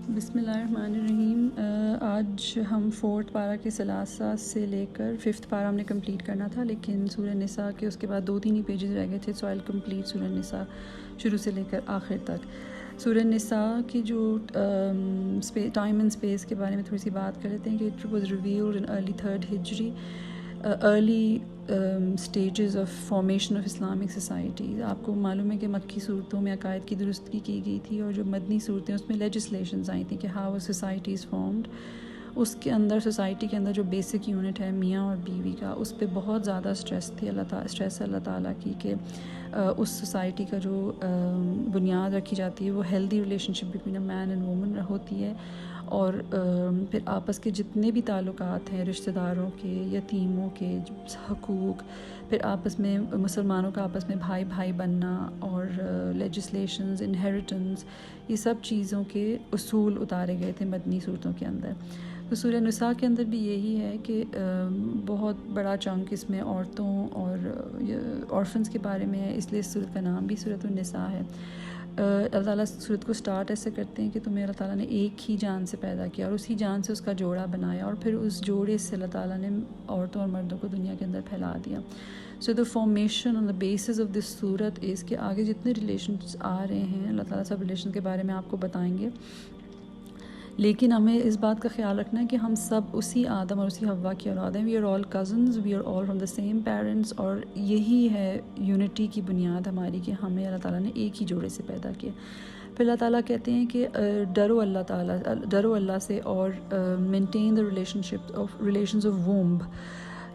بسم اللہ الرحمن الرحیم۔ آج ہم 4 پارہ کے ثلاثہ سے لے کر 5 پارہ ہم نے کمپلیٹ کرنا تھا، لیکن سورہ نساء کے اس کے بعد 2-3 ہی پیجز رہ گئے تھے، سو آئی کمپلیٹ سورہ نساء شروع سے لے کر آخر تک۔ سورہ نساء کی جو ٹائم اینڈ اسپیس کے بارے میں تھوڑی سی بات کر لیتے ہیں کہ it was revealed in early 3rd ہجری، early stages of formation of Islamic society. آپ کو معلوم ہے کہ مکی صورتوں میں عقائد کی درستگی کی گئی تھی، اور جو مدنی صورتیں اس میں لیجسلیشنز آئی تھیں کہ ہاؤ سوسائٹی از فارمڈ۔ اس کے اندر سوسائٹی کے اندر جو بیسک یونٹ ہے میاں اور بیوی کا، اس پہ بہت زیادہ اسٹریس تھی اللہ تعالیٰ کی کہ اس سوسائٹی کا جو بنیاد رکھی جاتی ہے وہ healthy relationship between a man and woman ہوتی ہے، اور پھر آپس کے جتنے بھی تعلقات ہیں رشتہ داروں کے، یتیموں کے حقوق، پھر آپس میں مسلمانوں کا آپس میں بھائی بھائی بننا، اور لیجسلیشنز، انہیریٹنس، یہ سب چیزوں کے اصول اتارے گئے تھے مدنی صورتوں کے اندر۔ تو سورہ نساء کے اندر بھی یہی ہے کہ بہت بڑا چنک اس میں عورتوں اور آرفنز کے بارے میں ہے، اس لیے اس صورت کا نام بھی سورۃ النساء ہے۔ اللہ تعالیٰ صورت کو سٹارٹ ایسے کرتے ہیں کہ تمہیں اللہ تعالیٰ نے ایک ہی جان سے پیدا کیا، اور اسی جان سے اس کا جوڑا بنایا، اور پھر اس جوڑے سے اللہ تعالیٰ نے عورتوں اور مردوں کو دنیا کے اندر پھیلا دیا۔ So the formation on the basis of this صورت از کہ آگے جتنے ریلیشنز آ رہے ہیں اللہ تعالیٰ سب ریلیشن کے بارے میں آپ کو بتائیں گے، لیکن ہمیں اس بات کا خیال رکھنا ہے کہ ہم سب اسی آدم اور اسی حوا کی اولاد ہیں۔ We are all cousins, we are all from the same parents, اور یہی ہے یونٹی کی بنیاد ہماری کہ ہمیں اللہ تعالیٰ نے ایک ہی جوڑے سے پیدا کیا۔ پھر اللہ تعالیٰ کہتے ہیں کہ ڈرو اللہ سے، اور مینٹین دا ریلیشنز آف وومب،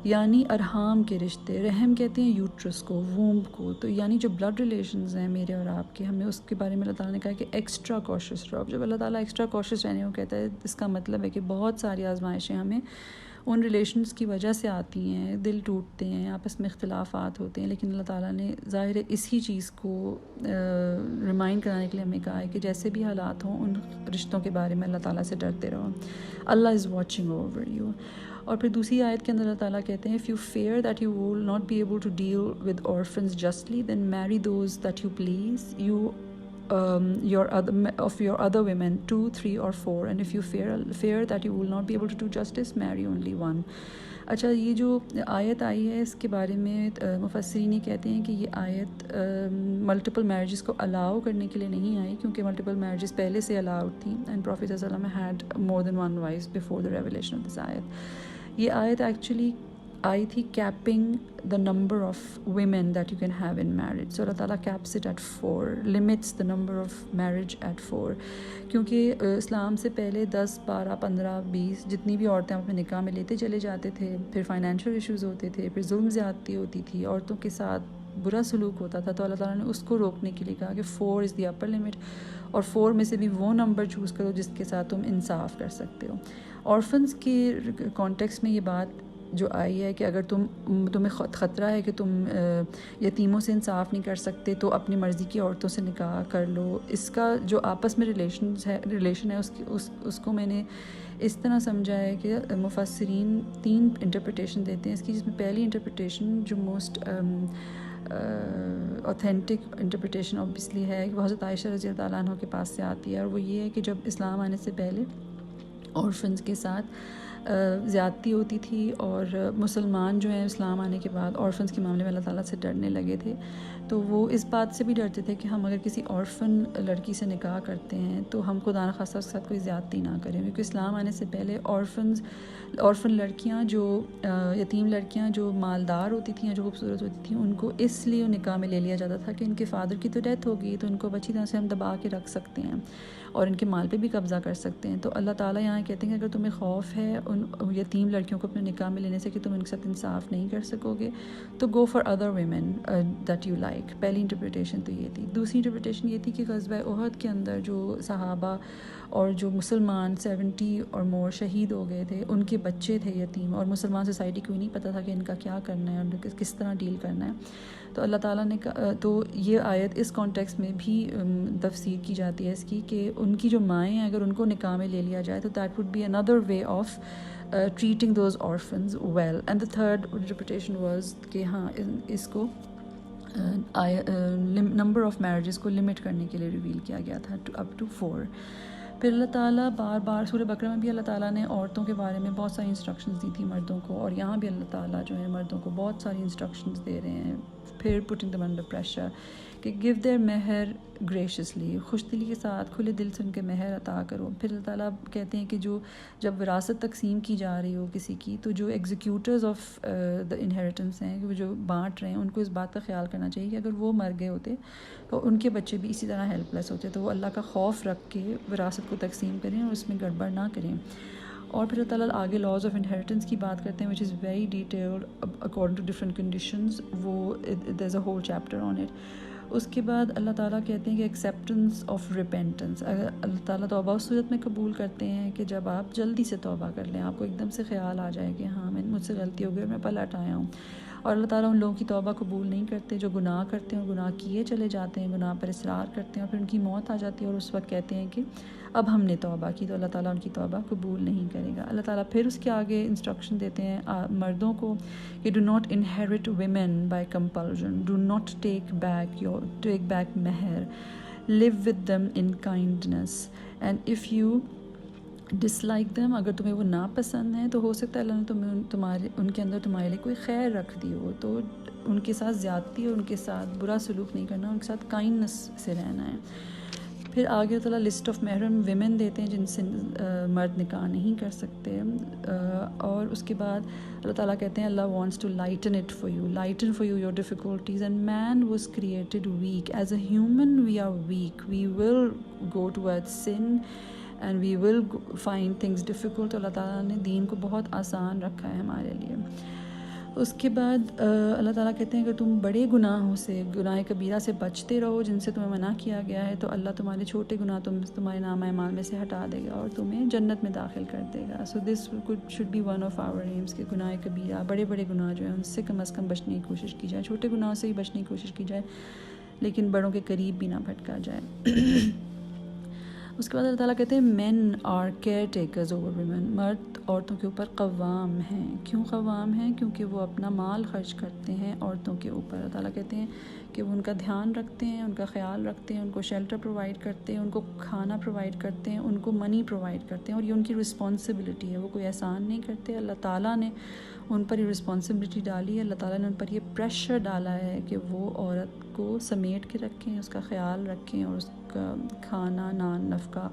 یعنی ارحام کے رشتے۔ رحم کہتے ہیں یوٹرس کو، وومب کو، تو یعنی جو بلڈ ریلیشنز ہیں میرے اور آپ کے، ہمیں اس کے بارے میں اللہ تعالیٰ نے کہا کہ ایکسٹرا کوشش رہو۔ جب اللہ تعالیٰ ایکسٹرا کوشش رہنے کو کہتا ہے، اس کا مطلب ہے کہ بہت ساری آزمائشیں ہمیں ان ریلیشنز کی وجہ سے آتی ہیں، دل ٹوٹتے ہیں، آپس میں اختلافات ہوتے ہیں، لیکن اللہ تعالیٰ نے ظاہر ہے اسی چیز کو ریمائنڈ کرانے کے لیے ہمیں کہا ہے کہ جیسے بھی حالات ہوں ان رشتوں کے بارے میں اللہ تعالیٰ سے ڈرتے رہو، اللہ از واچنگ اوور یو۔ اور پھر دوسری آیت کے اندر اللہ تعالیٰ کہتے ہیں if you fear that you will not be able to deal with orphans justly, then marry those that you please, your other women, 2, 3 or 4, and if you fear that you will not be able to do justice, marry only one۔ اچھا، یہ جو آیت آئی ہے اس کے بارے میں مفسرین یہ کہتے ہیں کہ یہ آیت ملٹیپل میرجز کو الاؤ کرنے کے لیے نہیں آئی، کیونکہ ملٹیپل میرجز پہلے سے الاؤڈ تھیں، اینڈ پروفیٹ صلی اللہ علیہ وسلم had more than one wife before the revelation of this آیت۔ یہ آیت ایکچولی آئی تھی capping the number of women that you can have in marriage, so Allah تعالیٰ caps it at 4، limits the number of marriage at 4، کیونکہ اسلام سے پہلے 10، 12، 15، 20 جتنی بھی عورتیں اپنے نکاح میں لیتے چلے جاتے تھے، پھر فائنینشیل ایشوز ہوتے تھے، پھر ظلم زیادتی ہوتی تھی، عورتوں کے ساتھ برا سلوک ہوتا تھا، تو اللہ تعالیٰ نے اس کو روکنے کے لیے کہا کہ 4 از دی اپر لمٹ، اور 4 میں سے بھی وہ نمبر چوز کرو جس کے ساتھ تم انصاف کر سکتے ہو۔ آرفنز کے کانٹیکس میں یہ بات جو آئی ہے کہ اگر تمہیں خطرہ ہے کہ تم یتیموں سے انصاف نہیں کر سکتے تو اپنی مرضی کی عورتوں سے نکاح کر لو۔ اس کا جو آپس میں ریلیشن ہے اس کو میں نے اس طرح سمجھا ہے کہ مفسرین 3 انٹرپریٹیشن دیتے ہیں اس کی، جس میں پہلی انٹرپریٹیشن جو موسٹ اوتھینٹک انٹرپریٹیشن اوبیسلی ہے وہ حضرت عائشہ رضی اللہ عنہ کے پاس سے آتی ہے، اور وہ یہ ہے کہ جب اسلام آنے سے پہلے آرفنز کے ساتھ زیادتی ہوتی تھی، اور مسلمان جو ہیں اسلام آنے کے بعد آرفنز کے معاملے میں اللہ تعالیٰ سے ڈرنے لگے تھے، تو وہ اس بات سے بھی ڈرتے تھے کہ ہم اگر کسی آرفن لڑکی سے نکاح کرتے ہیں تو ہم خدا نخواستہ اس کے ساتھ کوئی زیادتی نہ کریں، کیونکہ اسلام آنے سے پہلے آرفن لڑکیاں جو یتیم لڑکیاں جو مالدار ہوتی تھیں، جو خوبصورت ہوتی تھیں، ان کو اس لیے نکاح میں لے لیا جاتا تھا کہ ان کے فادر کی تو ڈیتھ ہو گئی، تو ان کو اچھی طرح سے ہم دبا کے رکھ سکتے ہیں اور ان کے مال پہ بھی قبضہ کر سکتے ہیں۔ تو اللہ تعالیٰ یہاں کہتے ہیں کہ اگر تمہیں خوف ہے ان یتیم لڑکیوں کو اپنے نکاح میں لینے سے کہ تم ان کے ساتھ انصاف نہیں کر سکو گے، تو go for other women that you like. پہلی انٹرپریٹیشن تو یہ تھی۔ دوسری انٹرپریٹیشن یہ تھی کہ غزوہ احد کے اندر جو صحابہ اور جو مسلمان 70 اور مور شہید ہو گئے تھے، ان کے بچے تھے یتیم، اور مسلمان سوسائٹی کو نہیں پتہ تھا کہ ان کا کیا کرنا ہے اور کس طرح ڈیل کرنا ہے۔ تو اللہ تعالیٰ نے تو یہ آیت اس کانٹیکس میں بھی تفسیر کی جاتی ہے اس کی کہ ان کی جو مائیں ہیں اگر ان کو نکاح میں لے لیا جائے تو that would be another way of treating those orphans well. And the third interpretation was کہ ہاں اس کو نمبر آف میرجز کو لمٹ کرنے کے لیے ریویل کیا گیا تھا اپ ٹو 4۔ پھر اللہ تعالیٰ بار بار سورہ بقرہ میں بھی اللہ تعالیٰ نے عورتوں کے بارے میں بہت ساری انسٹرکشنز دی تھی مردوں کو، اور یہاں بھی اللہ تعالیٰ جو ہے مردوں کو بہت ساری انسٹرکشنز دے رہے ہیں. پھر پٹنگ them under pressure کہ گیو their مہر گریشیسلی، خوش دلی کے ساتھ کھلے دل سے ان کے مہر عطا کرو. پھر اللہ تعالیٰ کہتے ہیں کہ جب وراثت تقسیم کی جا رہی ہو کسی کی، تو جو ایگزیکیوٹرز آف دا انہیریٹنس ہیں، وہ جو بانٹ رہے ہیں، ان کو اس بات کا خیال کرنا چاہیے کہ اگر وہ مر گئے ہوتے تو ان کے بچے بھی اسی طرح ہیلپ لیس ہوتے، تو وہ اللہ کا خوف رکھ کے وراثت کو تقسیم کریں اور اس میں گڑبڑ نہ کریں. اور پھر اللہ تعالیٰ آگے لاز آف انہیریٹنس کی بات کرتے ہیں، which is very detailed according to different conditions. وہ there is a whole chapter on it. اس کے بعد اللہ تعالیٰ کہتے ہیں کہ ایکسیپٹنس آف ریپینٹنس. اگر اللہ تعالیٰ توبہ اس صورت میں قبول کرتے ہیں کہ جب آپ جلدی سے توبہ کر لیں، آپ کو ایک دم سے خیال آ جائے کہ ہاں مجھ سے غلطی ہو گئی اور میں پلٹ آیا ہوں. اور اللہ تعالیٰ ان لوگوں کی توبہ قبول نہیں کرتے جو گناہ کرتے ہیں اور گناہ کیے چلے جاتے ہیں، گناہ پر اصرار کرتے ہیں اور پھر ان کی موت آ جاتی ہے اور اس وقت کہتے ہیں کہ اب ہم نے توبہ کی، تو اللہ تعالیٰ ان کی توبہ قبول نہیں کرے گا. اللہ تعالیٰ پھر اس کے آگے انسٹرکشن دیتے ہیں مردوں کو کہ do not inherit women by compulsion, do not take back مہر، leave with them in kindness, and if you dislike them, اگر تمہیں وہ ناپسند ہیں تو ہو سکتا ہے اللہ نے ان کے اندر تمہارے لیے کوئی خیر رکھ دی ہو، تو ان کے ساتھ زیادتی اور ان کے ساتھ برا سلوک نہیں کرنا، ان کے ساتھ کائنڈنس سے رہنا ہے. پھر آگے اللہ تعالیٰ لسٹ آف محرم ویمن دیتے ہیں جن سے مرد نکاح نہیں کر سکتے. اور اس کے بعد اللہ تعالیٰ کہتے ہیں Allah wants to lighten for you your difficulties, and man was created weak. As a human we are weak, we will go toward sin and we will find things difficult. Allah تعالیٰ نے دین کو بہت آسان رکھا ہے ہمارے لیے. اس کے بعد اللہ تعالیٰ کہتے ہیں کہ تم بڑے گناہوں سے، گناہ کبیرہ سے بچتے رہو جن سے تمہیں منع کیا گیا ہے، تو اللہ تمہارے چھوٹے گناہ تمہارے نامہ اعمال میں سے ہٹا دے گا اور تمہیں جنت میں داخل کر دے گا. So this should be one of our aims کہ گناہ کبیرہ، بڑے گناہ جو ہیں ان سے کم از کم بچنے کی کوشش کی جائے، چھوٹے گناہوں سے ہی بچنے کی کوشش کی جائے لیکن بڑوں کے قریب بھی نہ بھٹکا جائے. اس کے بعد اللہ تعالیٰ کہتے ہیں men are caretakers over women, مرد عورتوں کے اوپر قوام ہیں. کیوں قوام ہیں؟ کیونکہ وہ اپنا مال خرچ کرتے ہیں عورتوں کے اوپر. اللہ تعالیٰ کہتے ہیں کہ وہ ان کا دھیان رکھتے ہیں، ان کا خیال رکھتے ہیں، ان کو شیلٹر پرووائڈ کرتے ہیں، ان کو کھانا پرووائڈ کرتے ہیں، ان کو منی پرووائڈ کرتے ہیں، اور یہ ان کی رسپانسبلٹی ہے. وہ کوئی احسان نہیں کرتے، اللہ تعالیٰ نے ان پر یہ رسپانسبلٹی ڈالی ہے، اللہ تعالیٰ نے ان پر یہ پریشر ڈالا ہے کہ وہ عورت کو سمیٹ کے رکھیں، اس کا خیال رکھیں اور اس کا کھانا، نان، نفقہ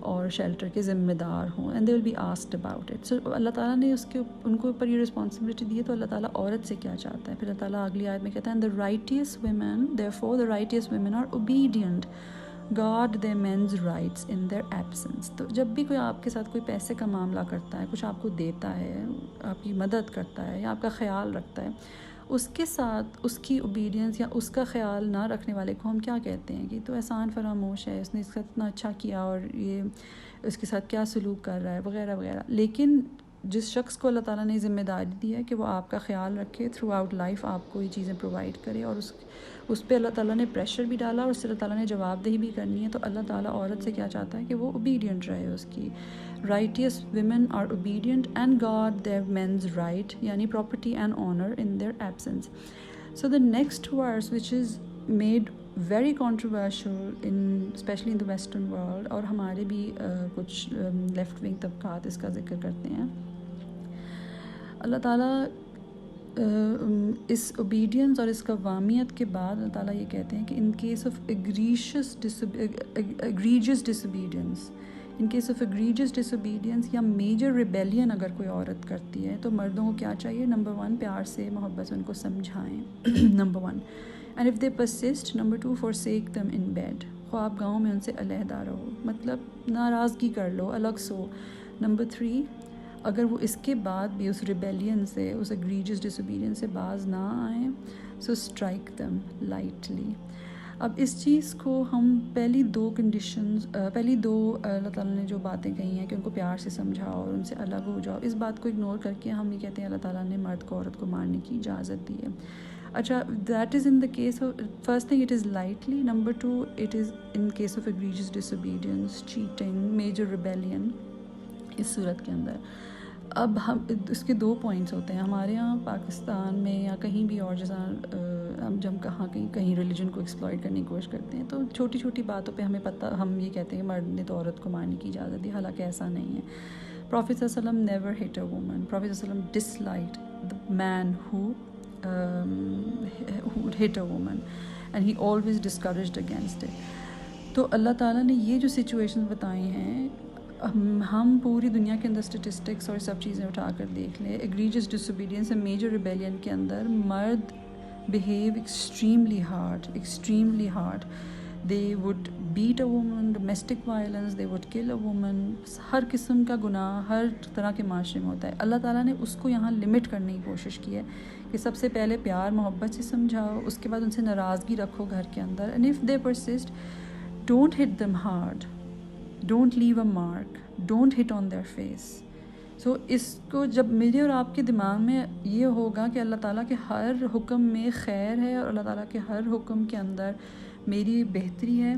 اور شیلٹر کے ذمہ دار ہوں. And they will be asked about it. So Allah تعالیٰ نے ان کو اوپر یہ رسپانسبلٹی دی ہے، تو اللہ تعالیٰ عورت سے کیا چاہتا ہے. پھر اللہ تعالیٰ اگلی آیت میں کہتا ہے the righteous women are obedient God their men's rights in their absence. تو جب بھی کوئی آپ کے ساتھ کوئی پیسے کا معاملہ کرتا ہے، کچھ آپ کو دیتا ہے، آپ کی مدد کرتا ہے یا آپ کا خیال رکھتا ہے، اس کے ساتھ اس کی اوبیڈینس یا اس کا خیال نہ رکھنے والے کو ہم کیا کہتے ہیں کہ تو احسان فراموش ہے، اس نے اس کا اتنا اچھا کیا اور یہ اس کے ساتھ کیا سلوک کر رہا ہے وغیرہ وغیرہ. لیکن جس شخص کو اللہ تعالیٰ نے ذمہ داری دی ہے کہ وہ آپ کا خیال رکھے تھرو آؤٹ لائف، آپ کو یہ چیزیں پرووائڈ کرے، اور اس پہ اللہ تعالیٰ نے پریشر بھی ڈالا اور اس سے اللہ تعالیٰ نے جواب دہی بھی کرنی ہے، تو اللہ تعالیٰ عورت سے کیا چاہتا ہے کہ وہ اوبیڈینٹ رہے. اس کی righteous women are obedient and guard their men's right، یعنی property and honor in their absence. So the next verse which is made very controversial especially in the western world، اور ہمارے بھی کچھ لیفٹ ونگ طبقات اس کا ذکر کرتے ہیں. اللہ تعالیٰ اس اوبیڈینس اور اس قوامیت کے بعد اللہ تعالیٰ یہ کہتے ہیں کہ in case of egregious disobedience یا میجر ریبیلین اگر کوئی عورت کرتی ہے، تو مردوں کو کیا چاہیے؟ نمبر 1 پیار سے، محبت سے ان کو سمجھائیں، number 1. And if they persist، number 2 forsake them in bed، خواہ آپ گاؤں میں ان سے علیحدہ رہو، مطلب ناراضگی کر لو، الگ سو. نمبر 3 اگر وہ اس کے بعد بھی اس ریبیلین سے، اس egregious disobedience سے باز نہ آئیں، so strike them lightly. اب اس چیز کو ہم پہلی دو اللہ تعالیٰ نے جو باتیں کہی ہیں کہ ان کو پیار سے سمجھاؤ اور ان سے الگ ہو جاؤ، اس بات کو اگنور کر کے ہم یہ کہتے ہیں اللہ تعالیٰ نے مرد کو عورت کو مارنے کی اجازت دی ہے. اچھا، that is in the case of first thing it is lightly, number 2 it is in case of egregious disobedience، cheating, major rebellion اس صورت کے اندر. اب ہم اس کے 2 پوائنٹس ہوتے ہیں ہمارے یہاں پاکستان میں یا کہیں بھی اور جیسا ہم کہیں ریلیجن کو ایکسپلائٹ کرنے کی کوشش کرتے ہیں، تو چھوٹی چھوٹی باتوں پہ ہم یہ کہتے ہیں کہ مرد نے تو عورت کو مارنے کی اجازت دی، حالانکہ ایسا نہیں ہے. پروفیٹ صلی اللہ علیہ وسلم never hit a woman. Prophet صلی اللہ علیہ وسلم disliked the man who hit a woman and he always discouraged against it. تو اللہ تعالیٰ نے یہ جو سچویشن بتائی ہیں، ہم پوری دنیا کے اندر اسٹیٹسٹکس اور سب چیزیں اٹھا کر دیکھ لیں، egregious disobedience and major rebellion کے اندر مرد behave extremely hard. They would beat a woman, domestic violence, they would kill a women. ہر قسم کا گناہ ہر طرح کے معاشرے میں ہوتا ہے. اللہ تعالیٰ نے اس کو یہاں لمٹ کرنے کی کوشش کی ہے کہ سب سے پہلے پیار محبت سے سمجھاؤ، اس کے بعد ان سے ناراضگی رکھو گھر کے اندر. And if they persist, don't hit them hard, don't leave a mark, don't hit on their face. So اس کو جب میرے اور آپ کے دماغ میں یہ ہوگا کہ اللہ تعالیٰ کے ہر حکم میں خیر ہے اور اللہ تعالیٰ کے ہر حکم کے اندر میری بہتری ہے،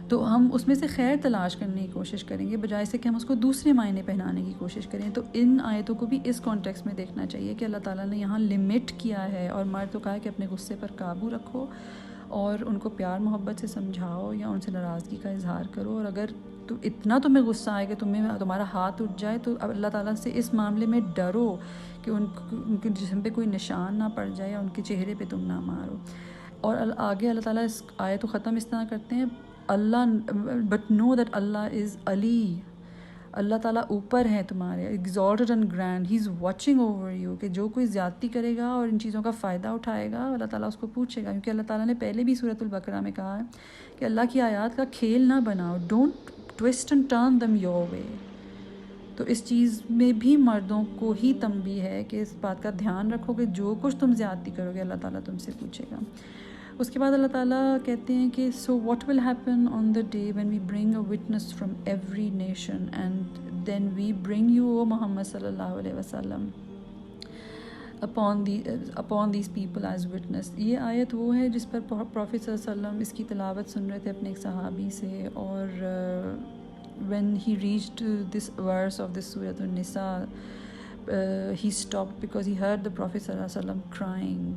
تو ہم اس میں سے خیر تلاش کرنے کی کوشش کریں گے، بجائے سے کہ ہم اس کو دوسرے معنی پہنانے کی کوشش کریں. تو ان آیتوں کو بھی اس کانٹیکس میں دیکھنا چاہیے کہ اللہ تعالیٰ نے یہاں لمٹ کیا ہے، اور مرد کو کہا ہے کہ اپنے غصے پر قابو رکھو اور ان کو پیار محبت سے سمجھاؤ یا ان سے ناراضگی کا اظہار کرو. اور اگر تو اتنا تمہیں غصہ آئے کہ تمہارا ہاتھ اٹھ جائے، تو اب اللہ تعالیٰ سے اس معاملے میں ڈرو کہ ان کے جسم پہ کوئی نشان نہ پڑ جائے یا ان کے چہرے پہ تم نہ مارو. اور آگے اللہ تعالیٰ اس آیت کو ختم اس طرح کرتے ہیں، اللہ بٹ نو دیٹ اللہ از علی، اللہ تعالیٰ اوپر ہے تمہارے، exalted and grand, he is watching over you. کہ جو کوئی زیادتی کرے گا اور ان چیزوں کا فائدہ اٹھائے گا، اللہ تعالیٰ اس کو پوچھے گا. کیونکہ اللہ تعالیٰ نے پہلے بھی سورۃ البقرہ میں کہا ہے کہ اللہ کی آیات کا کھیل نہ بناؤ، don't twist and turn them your way. تو اس چیز میں بھی مردوں کو ہی تنبیہ ہے کہ اس بات کا دھیان رکھو کہ جو کچھ تم زیادتی کرو گے اللہ تعالیٰ تم سے پوچھے گا. اس کے بعد اللہ تعالیٰ کہتے ہیں کہ so what will happen on the day when we bring a witness from every nation and then we bring you O Muhammad صلی اللہ علیہ وسلم upon these people as witness. یہ آیت وہ ہے جس پر پروفیٹ صلی اللہ علیہ وسلم اس کی تلاوت سن رہے تھے اپنے ایک صحابی سے، اور when he reached this verse of this Surah An-Nisa, he stopped because he heard the Prophet صلی اللہ علیہ وسلم crying.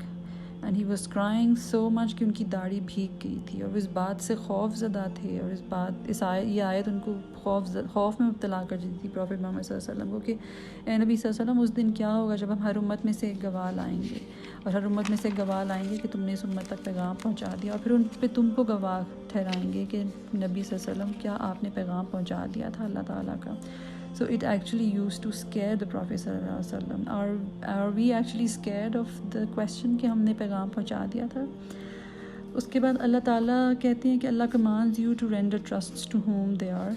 And he was crying so much کہ ان کی داڑھی بھیگ گئی تھی، اور وہ اس بات سے خوف زدہ تھے، اور یہ آیت ان کو خوف میں مبتلا کر دیتی تھی پروفیٹ محمد صلی اللہ علیہ وسلم کو کہ اے نبی صلی اللہ علیہ وسلم، اس دن کیا ہوگا جب ہم ہر امت میں سے ایک گواہ لائیں گے، اور ہر امت میں سے ایک گواہ لائیں گے کہ تم نے اس امت تک پیغام پہنچا دیا، اور پھر ان پہ تم کو گواہ ٹھہرائیں گے کہ نبی صلی اللہ علیہ وسلم کیا آپ نے پیغام پہنچا دیا تھا اللہ تعالیٰ کا. So it actually used to scare the Prophet صلی اللہ علیہ وسلم. Are we actually scared of the question کہ ہم نے پیغام پہنچا دیا تھا؟ اس کے بعد اللہ تعالیٰ کہتے ہیں کہ اللہ commands you to render trusts to whom they are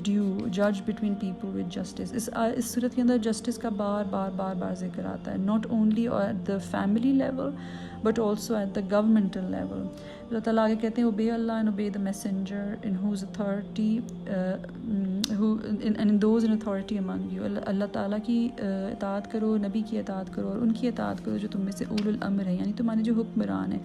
due, judge between people with justice. اس صورت کے اندر جسٹس کا بار ذکر آتا ہے، not only at the family level but also at the governmental level. اللہ تعالیٰ آگے کہتے ہیں obey Allah and obey the messenger in whose authority and in those in authority among you. اللہ تعالیٰ کی اطاعت کرو، نبی کی اطاعت کرو، اور ان کی اطاعت کرو جو تم میں سے اول الامر ہیں، یعنی تمہارے جو حکمران ہیں.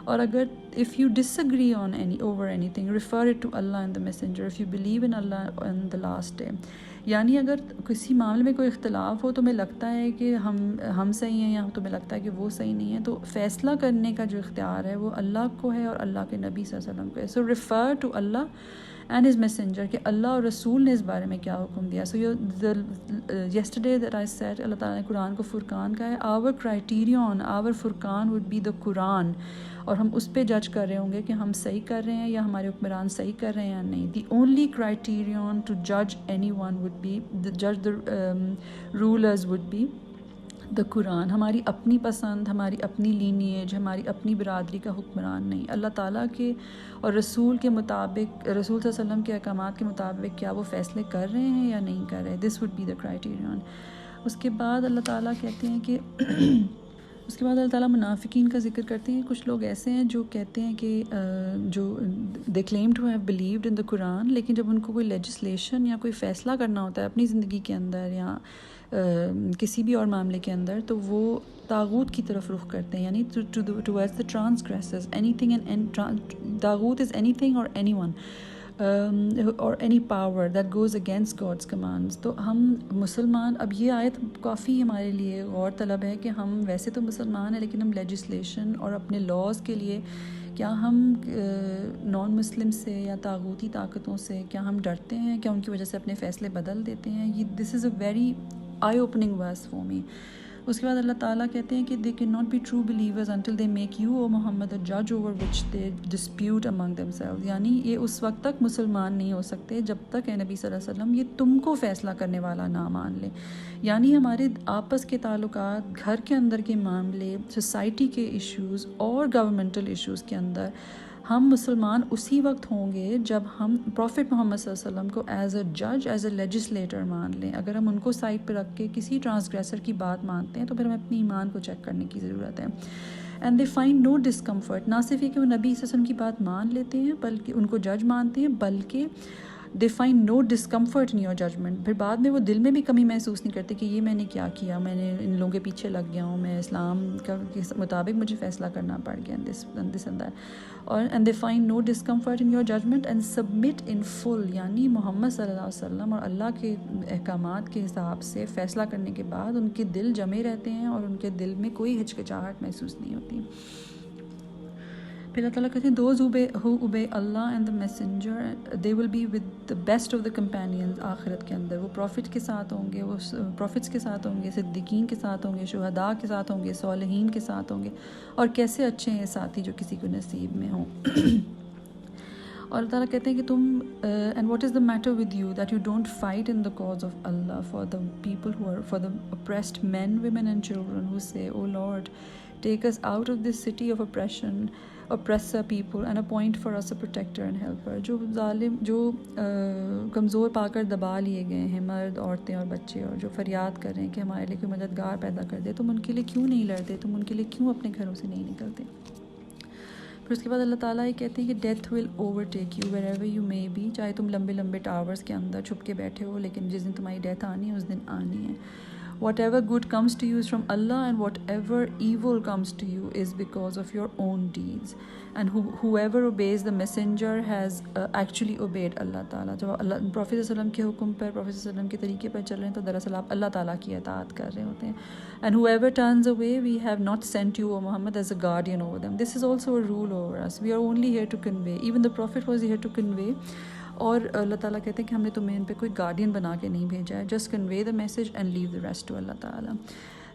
اور اگر if you disagree on over anything, refer it to Allah and the messenger if you believe in Allah and the last day. یعنی اگر کسی معاملے میں کوئی اختلاف ہو، تمہیں لگتا ہے کہ ہم صحیح ہیں یا تمہیں لگتا ہے کہ وہ صحیح نہیں ہے، تو فیصلہ کرنے کا جو اختیار ہے وہ اللہ کو ہے اور اللہ کے نبی صلی اللہ علیہ وسلم کو ہے. So refer to Allah and his messenger کہ اللہ اور رسول نے اس بارے میں کیا حکم دیا. سو یسٹرڈے دیٹ آئی سیڈ، اللہ تعالیٰ نے قرآن کو فرقان کہا ہے. آور کرائٹیریون، آور فرقان وڈ بی دا قرآن، اور ہم اس پہ جج کر رہے ہوں گے کہ ہم صحیح کر رہے ہیں یا ہمارے حکمران صحیح کر رہے ہیں یا نہیں. دی اونلی کرائٹیریون ٹو جج اینی ون وڈ بی جج the rulers would be the قرآن. ہماری اپنی پسند، ہماری اپنی لینیج، ہماری اپنی برادری کا حکمران نہیں. اللہ تعالیٰ کے اور رسول کے مطابق، رسول صلی اللہ علیہ وسلم کے احکامات کے مطابق کیا وہ فیصلے کر رہے ہیں یا نہیں کر رہے. This would be the کرائٹیریون. اس کے بعد اللہ تعالیٰ کہتے ہیں کہ اس کے بعد اللہ تعالیٰ منافقین کا ذکر کرتے ہیں. کچھ لوگ ایسے ہیں جو کہتے ہیں کہ جو they claim to have believed in the Quran, لیکن جب ان کو کوئی لیجسلیشن یا کوئی فیصلہ کرنا ہوتا ہے اپنی زندگی کے اندر یا کسی بھی اور معاملے کے اندر، تو وہ طاغوت کی طرف رخ کرتے ہیں، یعنی towards the transgressors. Anything and طاغوت از اینی تھنگ اور اینی ون. اور any power that goes against God's commands. تو ہم مسلمان، اب یہ آیت کافی ہمارے لیے غور طلب ہے کہ ہم ویسے تو مسلمان ہیں لیکن ہم لیجسلیشن اور اپنے لاز کے لیے کیا ہم نان مسلم سے یا طاغوتی طاقتوں سے کیا ہم ڈرتے ہیں؟ کیا ان کی وجہ سے اپنے فیصلے بدل دیتے ہیں؟ یہ this is a very eye opening verse for me. اس کے بعد اللہ تعالیٰ کہتے ہیں کہ they can not be true believers until they make you O Muhammad a جج over which they dispute among themselves. یعنی یہ اس وقت تک مسلمان نہیں ہو سکتے جب تک اے نبی صلی اللہ علیہ وسلم یہ تم کو فیصلہ کرنے والا نہ مان لے. یعنی ہمارے آپس کے تعلقات، گھر کے اندر کے معاملے، سوسائٹی کے ایشوز اور گورنمنٹل ایشوز کے اندر ہم مسلمان اسی وقت ہوں گے جب ہم پروفٹ محمد صلی اللہ علیہ وسلم کو ایز اے جج، ایز اے لیجسلیٹر مان لیں. اگر ہم ان کو سائڈ پہ رکھ کے کسی ٹرانسگریسر کی بات مانتے ہیں تو پھر ہمیں اپنی ایمان کو چیک کرنے کی ضرورت ہے. And they find no discomfort, نہ صرف یہ کہ وہ نبی صلی اللہ علیہ وسلم کی بات مان لیتے ہیں بلکہ ان کو جج مانتے ہیں، بلکہ they find no discomfort in your judgment. پھر بعد میں وہ دل میں بھی کمی محسوس نہیں کرتے کہ یہ میں نے کیا کیا، میں نے ان لوگوں کے پیچھے لگ گیا ہوں، میں اسلام کے مطابق مجھے فیصلہ کرنا پڑ گیا دس اینڈ دیٹ. اور and they find no discomfort in your judgment and submit in full. یعنی محمد صلی اللہ علیہ وسلم اور اللہ کے احکامات کے حساب سے فیصلہ کرنے کے بعد ان کے دل جمے رہتے ہیں اور ان کے دل میں کوئی ہچکچاہٹ محسوس نہیں ہوتی. پھر اللہ تعالیٰ کہتے ہیں those who obey Allah and the messenger they will be with the best of the companions. آخرت کے اندر وہ پروفٹ کے ساتھ ہوں گے، وہ پروفٹس کے ساتھ ہوں گے، صدیقین کے ساتھ ہوں گے، شہداء کے ساتھ ہوں گے، صالحین کے ساتھ ہوں گے. اور کیسے اچھے ہیں ساتھی جو کسی کو نصیب میں ہوں. اور اللہ تعالیٰ کہتے ہیں کہ تم and what is the matter with you that you don't fight in the cause of Allah for the people who are for the oppressed men, women and children who say, oh Lord, take us out of this city of oppressor people and appoint for us a protector and helper. جو ظالم، جو کمزور پا کر دبا لیے گئے ہیں، مرد، عورتیں اور بچے، اور جو فریاد کر رہے ہیں کہ ہمارے لیے کوئی مددگار پیدا کر دے، تم ان کے لیے کیوں نہیں لڑتے؟ تم ان کے لیے کیوں اپنے گھروں سے نہیں نکلتے؟ پھر اس کے بعد اللہ تعالیٰ یہ کہتے ہیں کہ death will overtake you wherever you may be. چاہے تم لمبے لمبے ٹاورز کے اندر چھپ کے بیٹھے ہو، لیکن جس دن تمہاری ڈیتھ آنی ہے اس دن آنی ہے. Whatever good comes to you is from Allah and whatever evil comes to you is because of your own deeds. And whoever obeys the messenger has actually obeyed Allah Ta'ala. جب اللہ prophet صلی اللہ علیہ وسلم کے حکم پر، prophet صلی اللہ علیہ وسلم کے طریقے پر چل رہے ہیں تو دراصل آپ اللہ تعالیٰ کی اطاعت کر رہے ہوتے ہیں. And whoever turns away, we have not sent you, O Muhammad, as a guardian over them. This is also a rule over us. We are only here to convey. Even the Prophet was here to convey. اور اللہ تعالیٰ کہتے ہیں کہ ہم نے تمہیں ان پہ کوئی گارڈین بنا کے نہیں بھیجا ہے. Just convey the message and leave the rest to Allah تعالیٰ.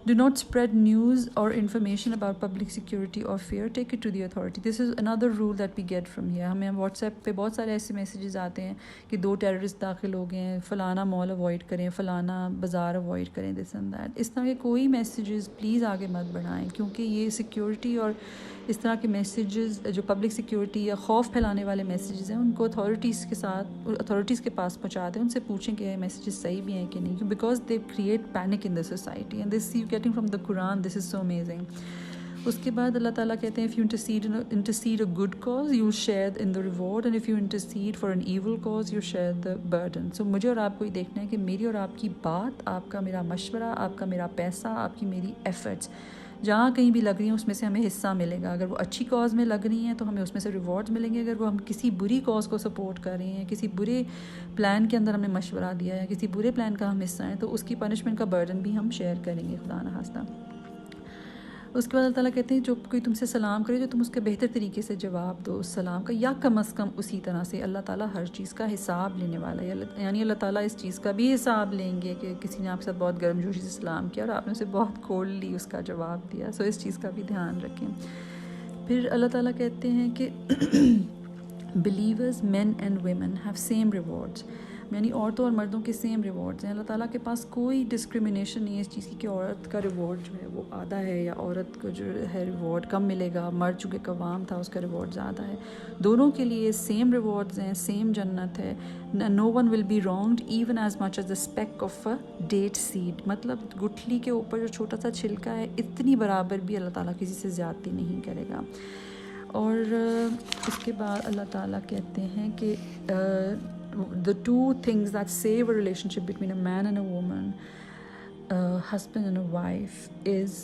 ڈو ناٹ اسپریڈ نیوز اور انفارمیشن اباؤٹ پبلک سیکورٹی اور fear, take it to the authority. This is اندر rule that we get from here. ہمیں WhatsApp پہ بہت سارے ایسے messages آتے ہیں کہ 2 ٹیررسٹ داخل ہو گئے ہیں، فلانا مال اوائڈ کریں، فلانا بازار اوائڈ کریں، دس اینڈ دیٹ. اس طرح کے کوئی میسیجز پلیز آگے مت بڑھائیں، کیونکہ یہ سیکیورٹی اور اس طرح کے میسیجز جو پبلک سیکیورٹی یا خوف پھیلانے والے میسیجز ہیں ان کو اتھارٹیز کے پاس پہنچا دیں. ان سے پوچھیں کہ یہ میسیجز صحیح بھی ہیں کہ نہیں، because they create panic in the society and this you getting from the Quran. This is so amazing. اس کے بعد اللہ تعالیٰ کہتے ہیں if you intercede a good cause you share in the reward and if you intercede for an evil cause you share the burden. So مجھے اور آپ کو یہ دیکھنا ہے کہ میری اور آپ کی بات، آپ کا میرا مشورہ، آپ کا میرا پیسہ، آپ کی میری ایفرٹس جہاں کہیں بھی لگ رہی ہیں اس میں سے ہمیں حصہ ملے گا. اگر وہ اچھی کاز میں لگ رہی ہیں تو ہمیں اس میں سے ریوارڈ ملیں گے. اگر وہ ہم کسی بری کاز کو سپورٹ کر رہے ہیں، کسی برے پلان کے اندر ہم نے مشورہ دیا ہے، کسی برے پلان کا ہم حصہ ہیں، تو اس کی پنشمنٹ کا برڈن بھی ہم شیئر کریں گے خدا نخواستہ. اس کے بعد اللہ تعالیٰ کہتے ہیں جو کوئی تم سے سلام کرے تو تم اس کے بہتر طریقے سے جواب دو اس سلام کا، یا کم از کم اسی طرح سے. اللہ تعالیٰ ہر چیز کا حساب لینے والا ہے. یعنی اللہ تعالیٰ اس چیز کا بھی حساب لیں گے کہ کسی نے آپ کے ساتھ بہت گرم جوشی سے سلام کیا اور آپ نے اسے بہت کولڈلی اس کا جواب دیا. سو اس چیز کا بھی دھیان رکھیں. پھر اللہ تعالیٰ کہتے ہیں کہ believers men and women have same rewards. یعنی عورتوں اور مردوں کے سیم ریوارڈز ہیں. اللہ تعالیٰ کے پاس کوئی ڈسکریمنیشن نہیں ہے اس چیز کی کہ عورت کا ریوارڈ جو ہے وہ آدھا ہے یا عورت کو جو ہے ریوارڈ کم ملے گا، مرد چونکہ قوام تھا اس کا ریوارڈ زیادہ ہے. دونوں کے لیے سیم ریوارڈز ہیں، سیم جنت ہے. No one will be wronged even as much as the speck of a date seed. مطلب گٹھلی کے اوپر جو چھوٹا سا چھلکا ہے اتنی برابر بھی اللہ تعالیٰ کسی سے زیادتی نہیں کرے گا. اور اس کے بعد اللہ تعالیٰ کہتے ہیں کہ the 2 things that save a relationship between a man and a woman, a husband and a wife, is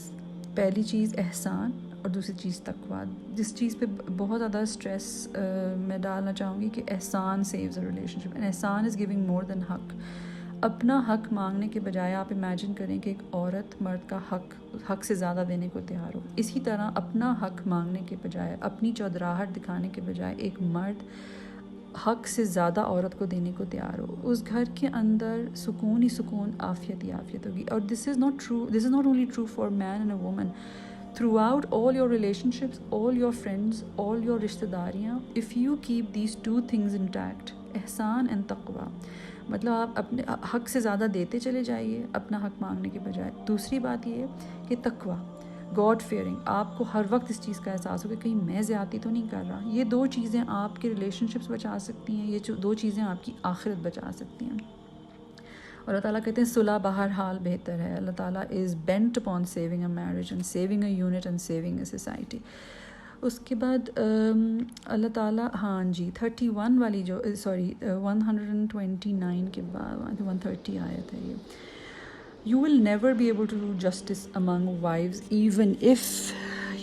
پہلی چیز احسان. اور دوسری چیز تقویٰ. جس چیز پہ بہت زیادہ اسٹریس میں ڈالنا چاہوں گی کہ احسان saves a relationship, and احسان از گیونگ مور دین حق. اپنا حق مانگنے کے بجائے آپ امیجن کریں کہ ایک عورت مرد کا حق سے زیادہ دینے کو تیار ہو. اسی طرح اپنا حق مانگنے کے بجائے، اپنی چودراہٹ دکھانے کے بجائے ایک مرد حق سے زیادہ عورت کو دینے کو تیار ہو. اس گھر کے اندر سکون ہی سکون، عافیت ہی عافیت ہوگی. اور this is not only true for man and a woman. Throughout all your relationship, all your friends, all your رشتہ داریاں، if you keep these two things intact, احسان اینڈ تقویٰ، مطلب آپ اپنے حق سے زیادہ دیتے چلے جائیے اپنا حق مانگنے کے بجائے. دوسری بات یہ ہے کہ تقویٰ، گاڈ فیئرنگ، آپ کو ہر وقت اس چیز کا احساس ہو کہ کہیں میں زیادتی تو نہیں کر رہا. یہ دو چیزیں آپ کے ریلیشن شپس بچا سکتی ہیں، یہ دو چیزیں آپ کی آخرت بچا سکتی ہیں. اور اللہ تعالیٰ کہتے ہیں صلح بہر حال بہتر ہے. اللہ تعالیٰ is bent upon saving a marriage and saving a unit and saving a society. اس کے بعد اللہ تعالیٰ 31 والی جو 129 کے بعد 130 آیت ہے یہ. You will never be able to do justice among wives even if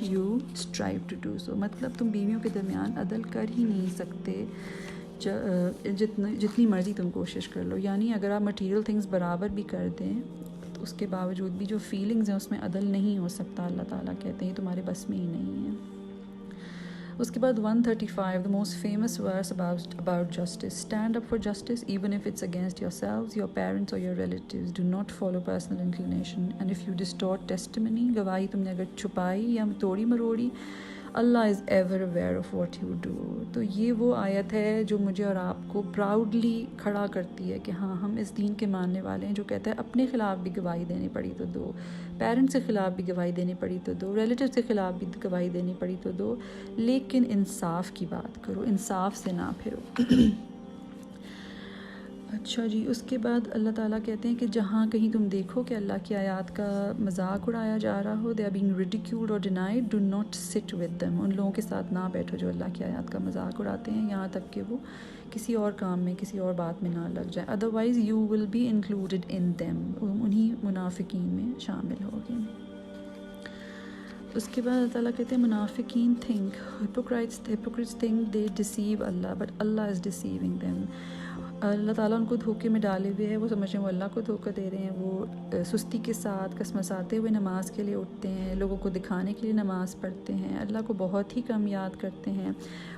you strive to do so. مطلب تم بیویوں کے درمیان عدل کر ہی نہیں سکتے جتنی مرضی تم کوشش کر لو. یعنی اگر آپ مٹیریل تھنگز برابر بھی کر دیں تو اس کے باوجود بھی جو فیلنگز ہیں اس میں عدل نہیں ہو سکتا. اللہ تعالیٰ کہتے ہیں یہ تمہارے بس میں ہی نہیں ہے. اس کے بعد 135 the most famous verse about justice. Stand up for justice even if it's against yourselves, your parents or your relatives. Do not follow personal inclination. And if you distort testimony, گواہی تم نے اگر چھپائی یا توڑی مروڑی، اللہ is ever aware of what you do. تو یہ وہ آیت ہے جو مجھے اور آپ کو پراؤڈلی کھڑا کرتی ہے کہ ہاں ہم اس دین کے ماننے والے ہیں جو کہتا ہے اپنے خلاف بھی گواہی دینی پڑی تو دو، پیرنٹس کے خلاف بھی گواہی دینی پڑی تو دو، ریلیٹیوز کے خلاف بھی گواہی دینی پڑی تو دو، لیکن انصاف کی بات کرو، انصاف سے نہ پھرو. اچھا جی، اس کے بعد اللہ تعالیٰ کہتے ہیں کہ جہاں کہیں تم دیکھو کہ اللہ کی آیات کا مذاق اڑایا جا رہا ہو، they are being ridiculed or denied, do not sit with them. ان لوگوں کے ساتھ نہ بیٹھو جو اللہ کی آیات کا مذاق اڑاتے ہیں، یہاں تک کہ وہ کسی اور کام میں کسی اور بات میں نہ لگ جائے. otherwise you will be included in them. انہی منافقین میں شامل ہوگے. اس کے بعد اللہ تعالیٰ کہتے ہیں منافقین hypocrites think they deceive Allah but Allah is deceiving them. اللہ تعالیٰ ان کو دھوکے میں ڈالے ہوئے ہے، وہ سمجھ رہے ہیں وہ اللہ کو دھوکہ دے رہے ہیں. وہ سستی کے ساتھ کسمساتے ہوئے نماز کے لیے اٹھتے ہیں، لوگوں کو دکھانے کے لیے نماز پڑھتے ہیں، اللہ کو بہت ہی کم یاد کرتے ہیں،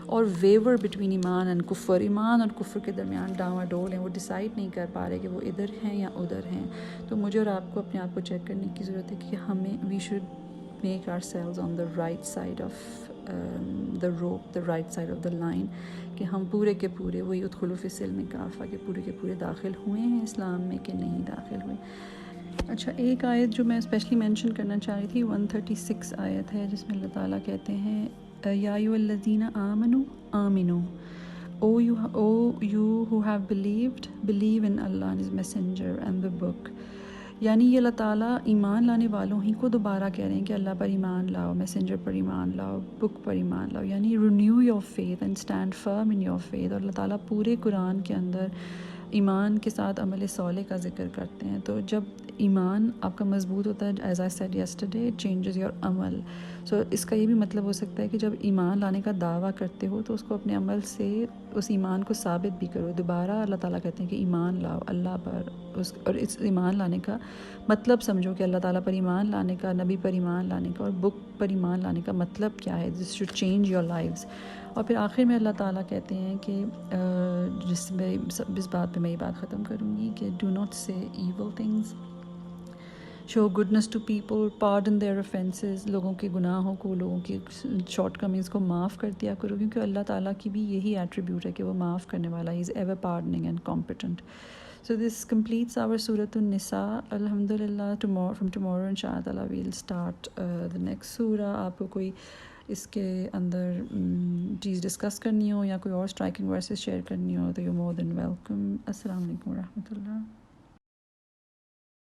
اور ویور بٹوین ایمان اینڈ کفر، ایمان اور کفر کے درمیان ڈاواں ڈول ہیں. وہ ڈیسائیڈ نہیں کر پا رہے کہ وہ ادھر ہیں یا ادھر ہیں. تو مجھے اور آپ کو اپنے آپ کو چیک کرنے کی ضرورت ہے کہ ہمیں we should make ourselves on the right side of the rope, the right side of the line, کہ ہم پورے کے پورے وہی ادخلوا فی السلم کافہ کہ پورے کے پورے داخل ہوئے ہیں اسلام میں کہ نہیں داخل ہوئے. اچھا، ایک آیت جو میں اسپیشلی مینشن کرنا چاہ رہی تھی 136 آیت ہے جس میں اللہ تعالیٰ کہتے ہیں یا ایھا الذین آمنوا آمنوا. O you who have believed, believe in Allah and His messenger and the book. یعنی یہ اللہ تعالیٰ ایمان لانے والوں ہی کو دوبارہ کہہ رہے ہیں کہ اللہ پر ایمان لاؤ، میسنجر پر ایمان لاؤ، بک پر ایمان لاؤ. یعنی renew your faith and stand firm in your faith. اور اللہ تعالیٰ پورے قرآن کے اندر ایمان کے ساتھ عمل صالح کا ذکر کرتے ہیں. تو جب ایمان آپ کا مضبوط ہوتا ہے، as I said yesterday, it changes your عمل. سو اس کا یہ بھی مطلب ہو سکتا ہے کہ جب ایمان لانے کا دعویٰ کرتے ہو تو اس کو اپنے عمل سے اس ایمان کو ثابت بھی کرو. دوبارہ اللہ تعالیٰ کہتے ہیں کہ ایمان لاؤ اللہ پر، اور اس ایمان لانے کا مطلب سمجھو کہ اللہ تعالیٰ پر ایمان لانے کا، نبی پر ایمان لانے کا اور بک پر ایمان لانے کا مطلب کیا ہے. This should change your lives. اور پھر آخر میں اللہ تعالیٰ کہتے ہیں کہ جس بات پہ میں یہ بات ختم کروں گی کہ do not say evil things, show goodness to people, pardon their offenses. لوگوں کے گناہوں کو، لوگوں کی شارٹ کمنگز کو معاف کر دیا کرو، کیونکہ اللہ تعالیٰ کی بھی یہی ایٹریبیوٹ ہے کہ وہ معاف کرنے والا. He is ever pardoning and competent. So this completes our Surah An-Nisa. Alhamdulillah, from tomorrow inshallah we'll start the next surah. آپ کو کوئی اس کے اندر چیز ڈسکس کرنی ہو یا کوئی اور اسٹرائکنگ ورسز شیئر کرنی ہو تو یو مور دین ویلکم. السلام علیکم ورحمۃ اللہ.